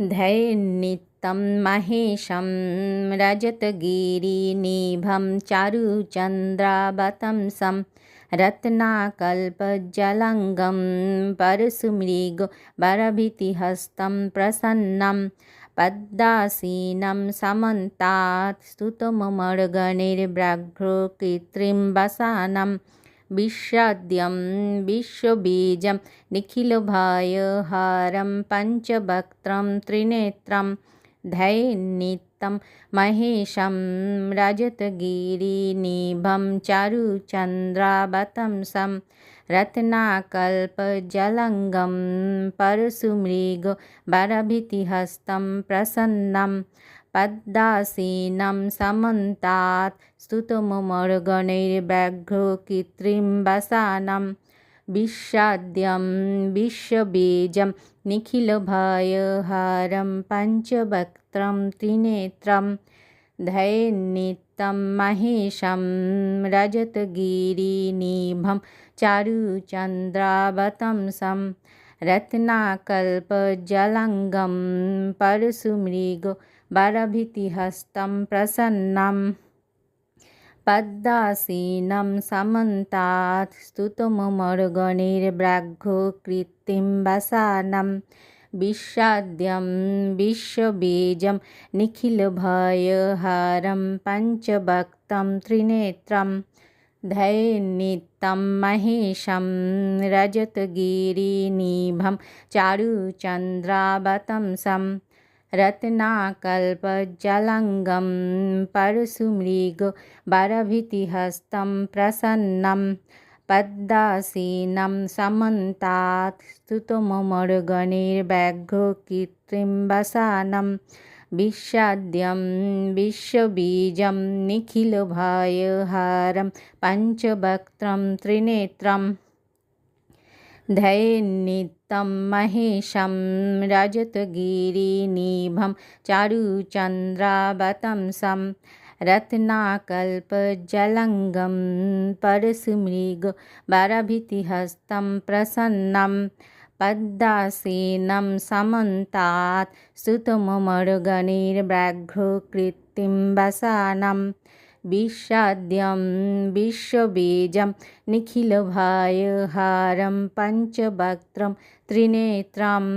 धैर्नित्यं महेशं रजतगिरिनिभं चारुचन्द्रावतंसं रत्नाकल्पजलङ्गं परशुमृगवरभीतिहस्तं प्रसन्नं पद्मासीनं समन्तात् स्तुतममर्गणैर्व्याघ्रो कृत्रिं वसानं विश्वाद्यं विश्वबीजं निखिलभयहारं पञ्चवक्त्रं त्रिनेत्रं धैर्नित्यं महेशं रजतगिरिनिभं चारुचन्द्रावतंसं रत्नाकल्पजलङ्गं परशुमृगवरभीतिहस्तं प्रसन्नं पद्मासीनं समन्तात् स्तुतममर्गणैर्व्याघ्रो कृत्रिं वसानं विश्वाद्यं विश्वबीजं निखिलभयहारं पञ्चवक्त्रं त्रिनेत्रं धैर्नित्यं महेशं रजतगिरिनिभं चारुचन्द्रावतंसं रत्नाकल्पजलङ्गं परशुमृगवरभीतिहस्तं प्रसन्नं पद्मासीनं समन्तात् स्तुतममर्गणैर्व्याघ्रो कृत्रिं वसानं विश्वाद्यं विश्वबीजं निखिलभयहारं पञ्चवक्त्रं त्रिनेत्रं धैर्नित्यं महेशं रजतगिरिनिभं चारुचन्द्रावतंसं रत्नाकल्पजलङ्गं परशुमृगवरभीतिहस्तं प्रसन्नं पद्मासीनं समन्तात् स्तुतममर्गणैर्व्याघ्रो कृत्रिं वसानं विश्वाद्यं विश्वबीजं निखिलभयहारं पञ्चवक्त्रं त्रिनेत्रं धैर्नित्यं महेशं रजतगिरिनिभं चारुचन्द्रावतंसं रत्नाकल्पजलङ्गं परशुमृगवरभीतिहस्तं प्रसन्नं पद्मासीनं समन्तात् स्तुतममर्गणैर्व्याघ्रो कृत्रिं वसानं विश्वाद्यं विश्वबीजं निखिलभयहारं पञ्चवक्त्रं त्रिनेत्रम्।